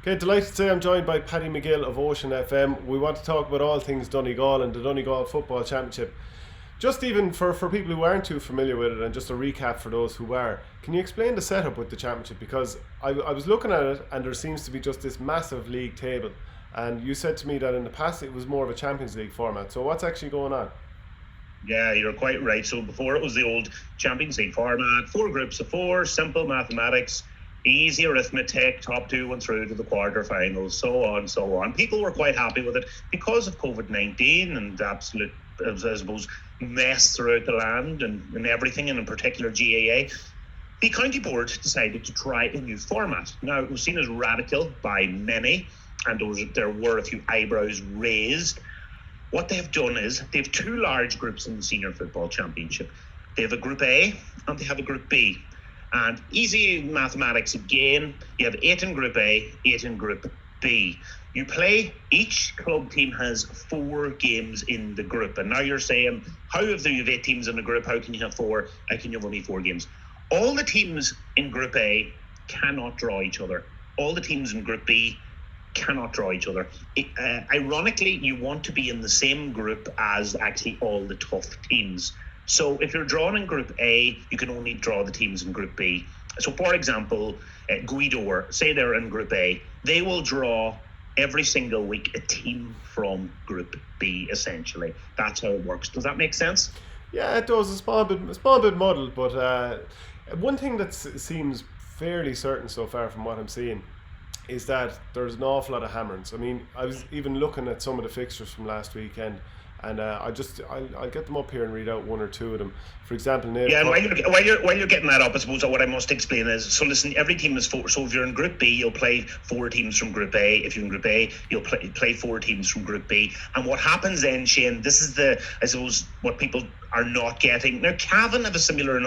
Okay, delighted to say I'm joined by Paddy McGill of Ocean FM. We want to talk about all things Donegal and the Donegal Football Championship. Just even for people who aren't too familiar with it, and just a recap for those who are, can you explain the setup with the championship? Because I was looking at it and there seems to be just this massive league table. And you said to me that in the past it was more of a Champions League format. So what's actually going on? Yeah, you're quite right. So before it was the old Champions League format, four groups of four, simple mathematics, easy arithmetic, top two went through to the quarterfinals, so on, so on. People were quite happy with it because of COVID-19 and absolute, I suppose, mess throughout the land and everything, and in particular GAA. The county board decided to try a new format. Now, it was seen as radical by many, and there were a few eyebrows raised. What they have done is they have two large groups in the Senior Football Championship. They have a Group A and they have a Group B. And easy mathematics again, you have 8 in Group A, 8 in Group B. You play, each club team has 4 games in the group. And now you're saying, how have you have 8 teams in the group? How can you have 4? How can you have only 4 games? All the teams in Group A cannot draw each other. All the teams in Group B cannot draw each other. Ironically, you want to be in the same group as actually all the tough teams. So if you're drawn in Group A, you can only draw the teams in Group B. So for example, Guidor, say they're in Group A, they will draw every single week a team from Group B, essentially. That's how it works. Does that make sense? Yeah, it does. A small bit muddled, but one thing that seems fairly certain so far from what I'm seeing is that there's an awful lot of hammerings. I mean, I was even looking at some of the fixtures from last weekend, and I'll get them up here and read out one or two of them. For example, yeah, and while you're getting that up, I suppose what I must explain is, so listen, every team is 4. So if you're in Group B, you'll play 4 teams from Group A. If you're in Group A, you'll play 4 teams from Group B. And what happens then, Shane, this is I suppose, what people are not getting. Now, Cavan have a similar,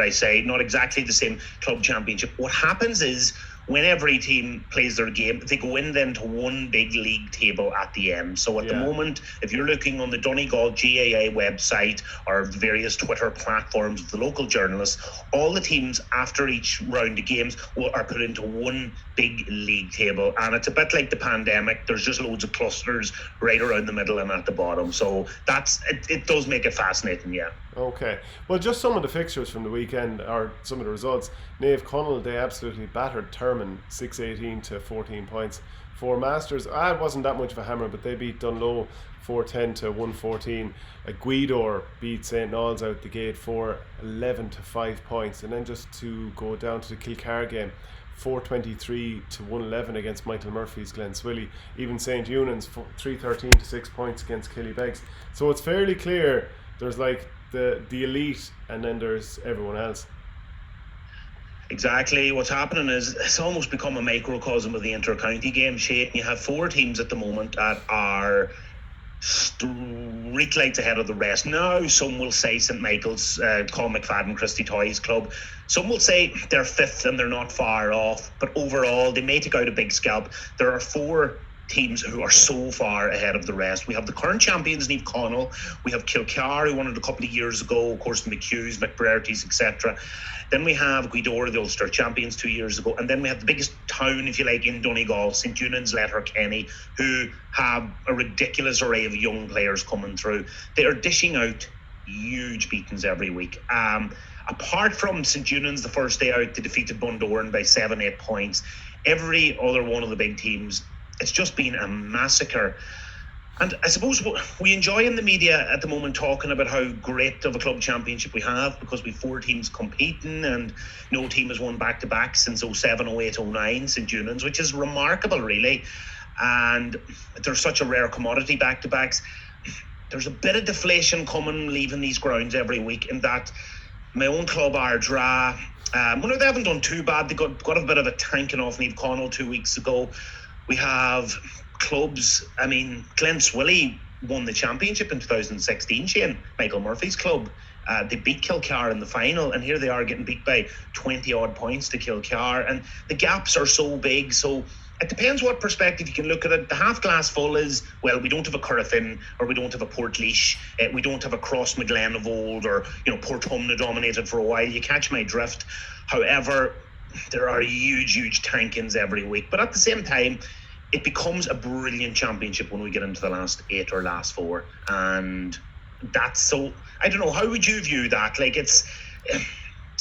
I say, not exactly the same club championship. What happens is, when every team plays their game, they go in then to one big league table at the end. So at the moment, if you're looking on the Donegal GAA website or various Twitter platforms of the local journalists, all the teams after each round of games are put into one big league table. And it's a bit like the pandemic. There's just loads of clusters right around the middle and at the bottom. So it does make it fascinating, yeah. Okay. Well, just some of the fixtures from the weekend, or some of the results. Naomh Conaill, they absolutely battered Termon 6-18 to 14 points. For Masters, it wasn't that much of a hammer, but they beat Dunlow 4-10 to 114. Guidor beat St. Noel's out the gate 4-11 to 5 points. And then just to go down to the Kilcar game, 423 to 111 against Michael Murphy's Glenswilly. Even St. Eunan's 313 to 6 points against Killybegs. So it's fairly clear there's like the elite, and then there's everyone else. Exactly. What's happening is it's almost become a microcosm of the inter-county game, Shane. You have 4 teams at the moment that are street lights ahead of the rest. Now, some will say St. Michael's, Colm McFadden, Christy Toys Club. Some will say they're 5th and they're not far off. But overall, they may take out a big scalp. There are 4 teams who are so far ahead of the rest. We have the current champions, Naomh Conaill. We have Kilcar, who won it a couple of years ago. Of course, the McHughes, McBreartys, etc. Then we have Guidor, the Ulster champions 2 years ago. And then we have the biggest town, if you like, in Donegal, St. Eunan's, Letterkenny, who have a ridiculous array of young players coming through. They are dishing out huge beatings every week. Apart from St. Eunan's, the first day out, they defeated Bundoran by 7-8 points. Every other one of the big teams, it's just been a massacre. And I suppose we enjoy in the media at the moment talking about how great of a club championship we have, because we've 4 teams competing and no team has won back-to-back since 07, 08, 09, St. Eunan's, which is remarkable, really. And there's such a rare commodity, back-to-backs. There's a bit of deflation coming, leaving these grounds every week, in that my own club, Ardra, well, they haven't done too bad. They got a bit of a tanking off Naomh Conaill 2 weeks ago. We have clubs, I mean, Glenswilly won the championship in 2016, Shane, Michael Murphy's club. They beat Kilcar in the final, and here they are getting beat by 20 odd points to Kilcar, and the gaps are so big. So it depends what perspective you can look at it. The half glass full is, well, we don't have a Currathin, or we don't have a Portlaoise, we don't have a Cross McGlen of old, or Port Humna dominated for a while. You catch my drift. However, there are huge tankings every week. But at the same time, it becomes a brilliant championship when we get into the last 8 or last 4. And that's so, I don't know, how would you view that? Like, it's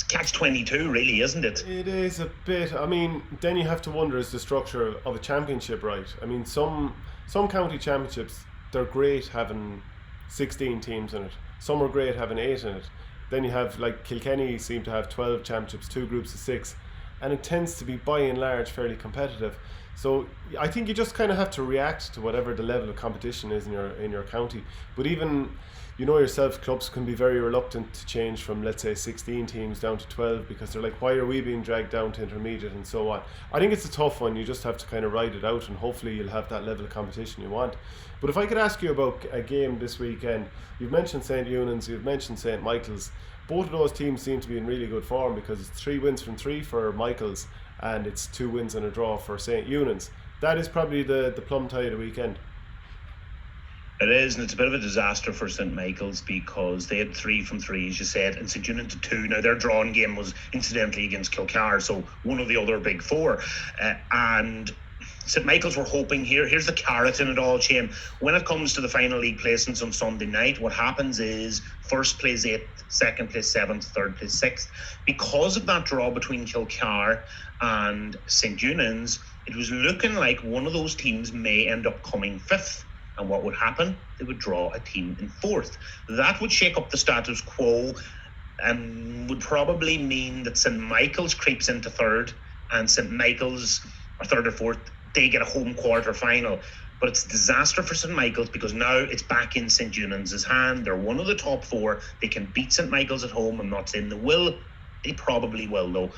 catch-22, really, isn't it? It is a bit. I mean, then you have to wonder, is the structure of a championship right? I mean, some county championships, they're great having 16 teams in it. Some are great having 8 in it. Then you have, like, Kilkenny seem to have 12 championships, 2 groups of 6, and it tends to be by and large fairly competitive. So I think you just kind of have to react to whatever the level of competition is in your county. But even, you know yourself, clubs can be very reluctant to change from, let's say, 16 teams down to 12, because they're like, why are we being dragged down to intermediate and so on. I think it's a tough one. You just have to kind of ride it out, and hopefully you'll have that level of competition you want. But if I could ask you about a game this weekend, you've mentioned St. Eunan's, you've mentioned St. Michael's. Both of those teams seem to be in really good form, because it's 3 wins from 3 for Michael's and it's 2 wins and a draw for St. Eunan's. That is probably the plum tie of the weekend. It is, and it's a bit of a disaster for St. Michael's, because they had 3 from 3, as you said, and St. Eunan's to 2. Now, their drawing game was incidentally against Kilcar, so one of the other big 4. And St. Michael's were hoping here's the carrot in it all, Shane. When it comes to the final league placements on Sunday night, what happens is first plays 8th, second plays 7th, third plays 6th. Because of that draw between Kilcar and St. Eunan's, it was looking like one of those teams may end up coming 5th. And what would happen? They would draw a team in 4th. That would shake up the status quo and would probably mean that St. Michael's creeps into 3rd, and St. Michael's are 3rd or 4th. They get a home quarter final. But it's a disaster for St. Michael's, because now it's back in St. Eunan's' hand. They're one of the top 4. They can beat St. Michael's at home. I'm not saying they will. They probably will, though.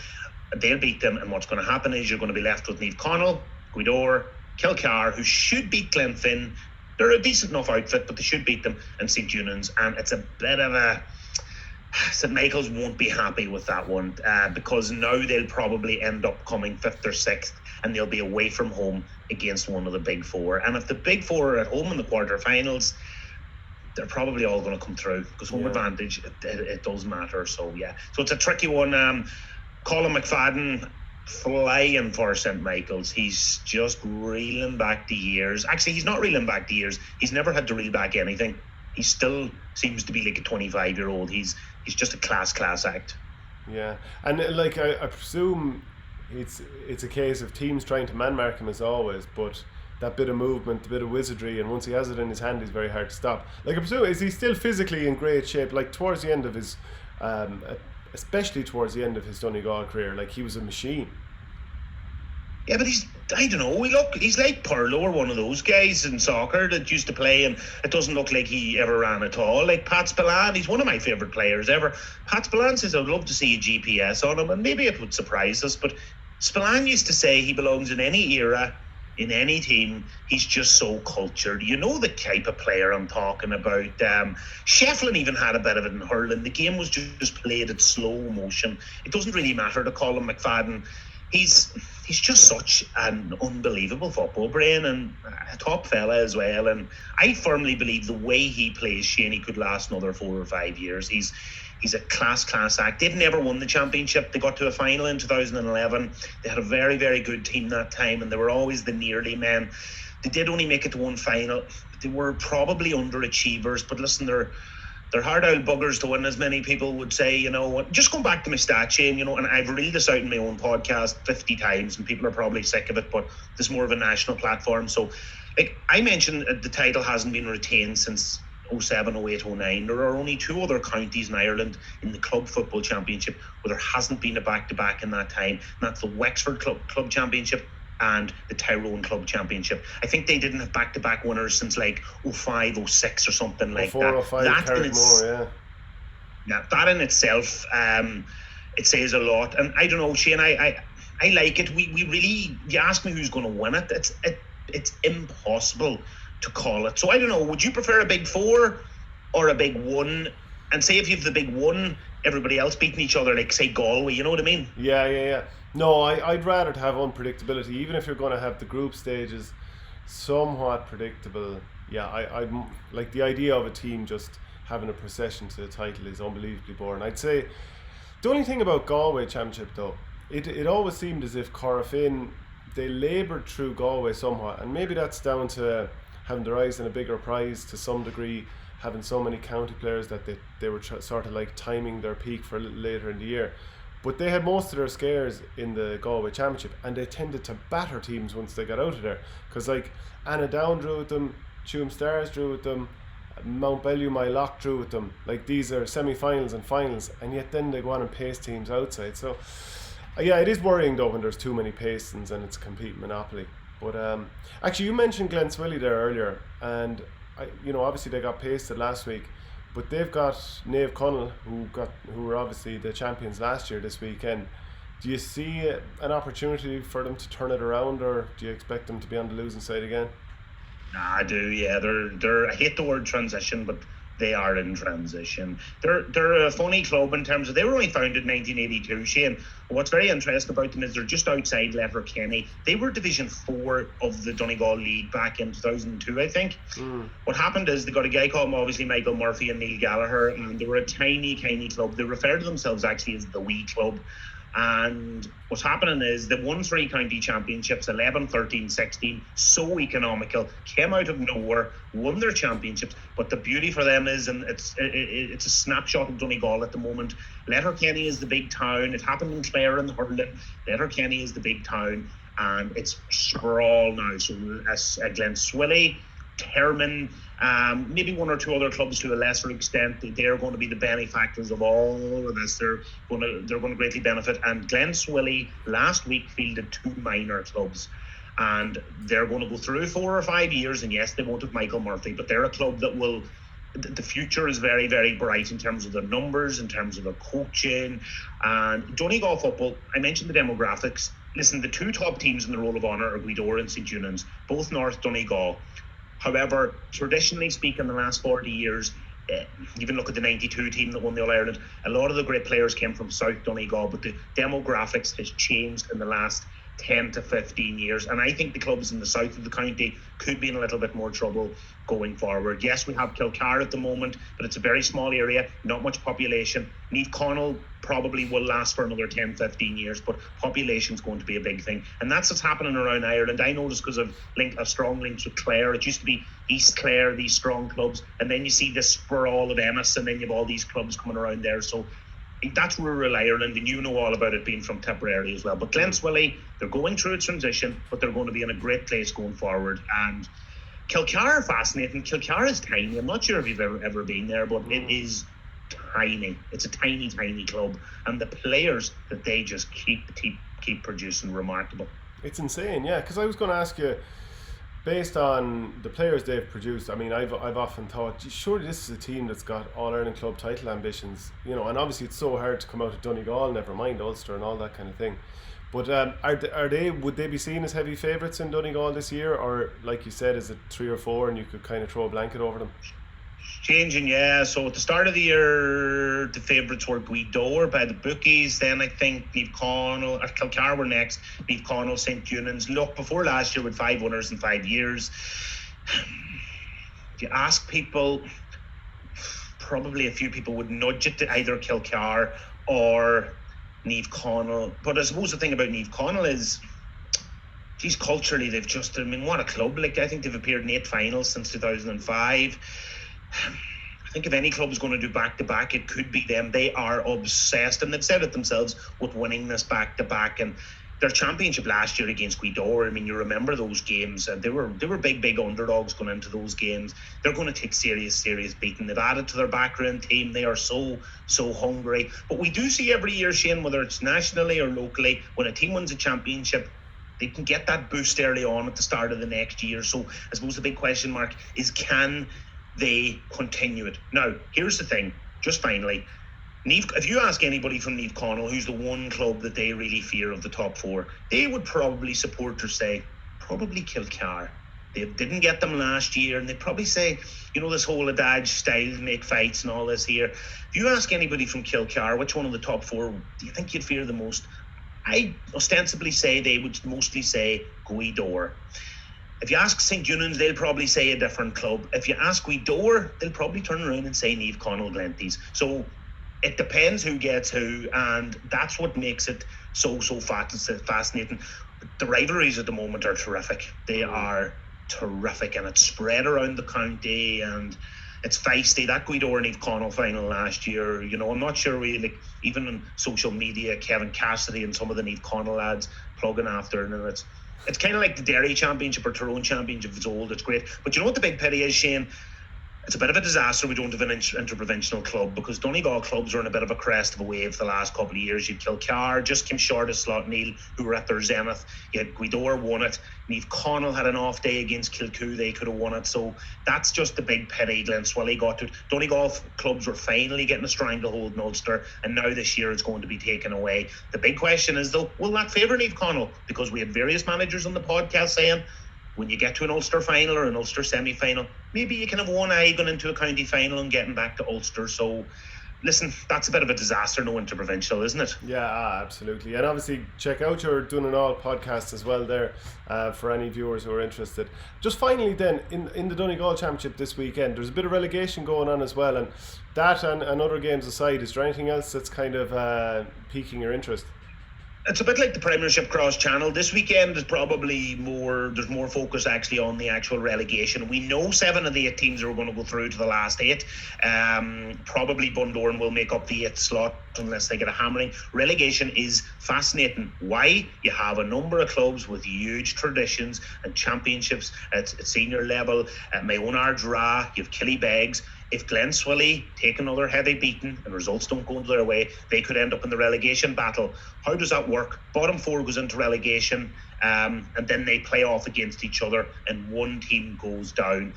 They'll beat them, and what's going to happen is you're going to be left with Niamh Connell, Gweedore, Kilcar, who should beat Glenfin. They're a decent enough outfit, but they should beat them, and St. Eunan's. And it's a bit of a... St. Michael's won't be happy with that one, because now they'll probably end up coming 5th or 6th, and they'll be away from home against one of the big 4. And if the big 4 are at home in the quarterfinals, they're probably all going to come through, because home advantage, it does matter. So, yeah. So it's a tricky one. Colm McFadden flying for St. Michael's. He's just reeling back the years. Actually, he's not reeling back the years. He's never had to reel back anything. He still seems to be like a 25-year-old. He's just a class act. Yeah, and like I presume it's a case of teams trying to man mark him as always, but that bit of movement, a bit of wizardry, and once he has it in his hand, he's very hard to stop. Like, I presume, is he still physically in great shape? Like, towards the end of his, especially towards the end of his Donegal career, like, he was a machine. Yeah, but I don't know, he's like Pirlo, or one of those guys in soccer that used to play, and it doesn't look like he ever ran at all. Like Pat Spillane, he's one of my favourite players ever. Pat Spillane says, I'd love to see a GPS on him, and maybe it would surprise us, but Spillane used to say he belongs in any era, in any team. He's just so cultured. You know the type of player I'm talking about. Shefflin even had a bit of it in hurling. The game was just played at slow motion. It doesn't really matter to Colm McFadden. He's just such an unbelievable football brain, and a top fella as well. And I firmly believe the way he plays, Shane, he could last another 4 or 5 years. He's a class act. They've never won the championship. They got to a final in 2011. They had a very, very good team that time, and they were always the nearly men. They did only make it to one final. They were probably underachievers, but listen, they're hard old buggers to win, as many people would say. You know, just going back to my stat, Shane, you know, and I've reeled this out in my own podcast 50 times, and people are probably sick of it, but there's more of a national platform. So, like I mentioned, the title hasn't been retained since 07, 08, 09. There are only 2 other counties in Ireland in the Club Football Championship where there hasn't been a back-to-back in that time, and that's the Wexford Club Championship and the Tyrone Club Championship. I think they didn't have back-to-back winners since like 05, 06 or something like 04, that. 05, that in itself, it says a lot. And I don't know, Shane, I like it. We really, you ask me who's going to win it, it's impossible to call it. So I don't know, would you prefer a big 4 or a big 1? And say if you have the big 1, everybody else beating each other, like say Galway, you know what I mean? Yeah. No, I'd rather have unpredictability, even if you're going to have the group stages somewhat predictable. Yeah, I like the idea of a team just having a procession to the title is unbelievably boring. I'd say the only thing about Galway Championship though, it always seemed as if Corofin, they laboured through Galway somewhat, and maybe that's down to having their eyes on a bigger prize to some degree, having so many county players that they were sort of like timing their peak for a little later in the year. But they had most of their scares in the Galway Championship, and they tended to batter teams once they got out of there. Because like Annadown drew with them, Tuam Stars drew with them, Mount Bellew, my lock drew with them. Like these are semi-finals and finals, and yet then they go on and pace teams outside. So yeah, it is worrying though when there's too many pacings and it's a complete monopoly. But actually, you mentioned Glenswilly there earlier, and obviously they got pasted last week, but they've got Naomh Conaill, who were obviously the champions last year this weekend. Do you see an opportunity for them to turn it around, or do you expect them to be on the losing side again? Nah, I do. Yeah, they're. I hate the word transition, but they are in transition. They're a funny club in terms of they were only founded in 1982, Shane. What's very interesting about them is they're just outside Letterkenny. They were Division 4 of the Donegal League back in 2002, I think. What happened is they got a guy called obviously Michael Murphy and Neil Gallagher, and they were a tiny club. They refer to themselves actually as the wee club. And what's happening is they won 3 county championships, 11, 13, 16, so economical, came out of nowhere, won their championships. But the beauty for them is, and it's a snapshot of Donegal at the moment, Letterkenny is the big town. It happened in Clare and the hurling. Letterkenny is the big town, and it's sprawl now. So Glenswilly, Termon, maybe one or two other clubs to a lesser extent, they're going to be the benefactors of all of this. They're going to greatly benefit. And Glenswilly last week fielded 2 minor clubs, and they're going to go through 4 or 5 years. And yes, they won't have Michael Murphy, but they're a club that will. The future is very, very bright in terms of their numbers, in terms of their coaching, and Donegal football. I mentioned the demographics. Listen, the 2 top teams in the Roll of Honour are Gweedore and St Eunan's, both North Donegal. However, traditionally speaking, the last 40 years, even look at the 92 team that won the All-Ireland, a lot of the great players came from South Donegal, but the demographics has changed in the last 10 to 15 years. And I think the clubs in the south of the county could be in a little bit more trouble going forward. Yes, we have Kilcar at the moment, but it's a very small area, not much population. Naomh Conaill probably will last for another 10, 15 years, but population's going to be a big thing. And that's what's happening around Ireland. I noticed because of strong links with Clare. It used to be East Clare, these strong clubs, and then you see this sprawl of Ennis, and then you have all these clubs coming around there. So that's rural Ireland, and you know all about it being from Tipperary as well. But Glenswilly, they're going through a transition, but they're going to be in a great place going forward. And Kilcar are fascinating. Kilcar is tiny. I'm not sure if you've ever been there, but it is tiny. It's a tiny club, and the players that they just keep producing, remarkable. It's insane, yeah. Because I was going to ask you, based on the players they've produced, I mean, I've often thought, surely this is a team that's got All-Ireland club title ambitions, and obviously it's so hard to come out of Donegal, never mind Ulster and all that kind of thing. But would they be seen as heavy favourites in Donegal this year, or like you said, is it 3 or 4 and you could kind of throw a blanket over them? Changing, yeah. So at the start of the year, the favourites were Gweedore by the bookies. Then I think Naomh Conaill, or Kilcar were next. Naomh Conaill, St Eunan's. Look, before last year with 5 winners in 5 years. If you ask people, probably a few people would nudge it to either Kilcar or Naomh Conaill. But I suppose the thing about Naomh Conaill is, geez, culturally they've just, what a club. Like, I think they've appeared in 8 finals since 2005. I think if any club is going to do back-to-back, it could be them. They are obsessed, and they've said it themselves, with winning this back-to-back. And their championship last year against Gweedore, I mean, you remember those games. They were big underdogs going into those games. They're going to take serious beating. They've added to their background team. They are so hungry. But we do see every year, Shane, whether it's nationally or locally, when a team wins a championship, they can get that boost early on at the start of the next year. So I suppose the big question mark is, can they continue it? Now, here's the thing, just finally, if you ask anybody from Naomh Conaill who's the one club that they really fear of the top 4, they would probably support or say, probably Kilcar. They didn't get them last year, and they'd probably say, this whole adage, styles make fights and all this here. If you ask anybody from Kilcar, which one of the top 4 do you think you'd fear the most? I ostensibly say they would mostly say Gweedore. If you ask St Eunan's, they'll probably say a different club. If you ask Gweedore, they'll probably turn around and say Naomh Conaill Glenties. So it depends who gets who, and that's what makes it so fascinating. The rivalries at the moment are terrific. They are terrific, and it's spread around the county, and it's feisty. That Guido and Eve Connell final last year, I'm not sure really, even on social media, Kevin Cassidy and some of the Eve Connell lads plugging after, and it's kind of like the Derry Championship or Tyrone Championship. It's old, it's great. But you know what the big pity is, Shane? It's a bit of a disaster we don't have an interprovincial club, because Donegal clubs are on a bit of a crest of a wave the last couple of years. You had Kilcar, just came short of Slotneil, who were at their zenith. You had Guidor won it. Niamh Connell had an off day against Kilcoo. They could have won it. So that's just the big pity. Glen Swilly got to it. Donegal clubs were finally getting a stranglehold in Ulster, and now this year it's going to be taken away. The big question is, though, will that favour Niamh Connell? Because we had various managers on the podcast saying, when you get to an Ulster final or an Ulster semi-final, maybe you can have one eye going into a county final and getting back to Ulster. So, listen, that's a bit of a disaster, no interprovincial, isn't it? Yeah, absolutely. And obviously, check out your Donegal podcast as well there for any viewers who are interested. Just finally then, in the Donegal Championship this weekend, there's a bit of relegation going on as well. And that and other games aside, is there anything else that's kind of piquing your interest? It's a bit like the Premiership Cross Channel. This weekend is probably there's more focus actually on the actual relegation. We know 7 of the 8 teams are going to go through to the last 8. Probably Bundoran will make up the 8th slot unless they get a hammering. Relegation is fascinating. Why? You have a number of clubs with huge traditions and championships at senior level. At Mayonar Dra, you have Killybegs. If Glen Swilly take another heavy beating and results don't go their way, they could end up in the relegation battle. How does that work? Bottom 4 goes into relegation, and then they play off against each other, and one team goes down.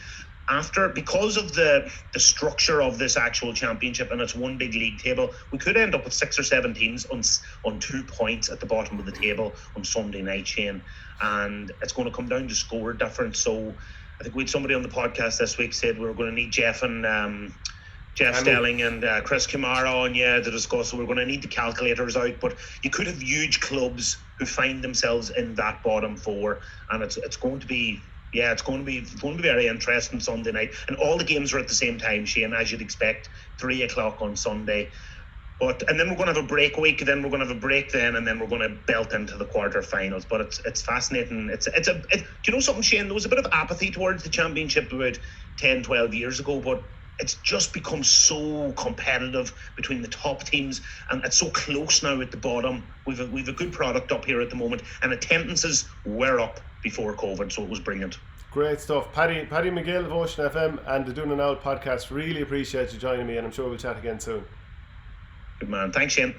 Because of the structure of this actual championship, and it's one big league table, we could end up with 6 or 7 teams on 2 points at the bottom of the table on Sunday night, Shane, and it's going to come down to score difference. So I think we had somebody on the podcast this week said we were going to need Jeff Stelling and Chris Kamara on to discuss. So we're going to need the calculators out. But you could have huge clubs who find themselves in that bottom 4, and it's going to be very interesting Sunday night. And all the games are at the same time, Shane, as you'd expect, 3:00 on Sunday. And then we're going to have a break week, then we're going to have a break then, and then we're going to belt into the quarterfinals. But it's fascinating. Do you know something, Shane? There was a bit of apathy towards the championship about 10, 12 years ago, but it's just become so competitive between the top teams, and it's so close now at the bottom. We've a good product up here at the moment, and attendances were up before COVID, so it was brilliant. Great stuff. Paddy McGill of Ocean FM and the Doing An Owl podcast, really appreciate you joining me, and I'm sure we'll chat again soon. Good man. Thanks, Shane.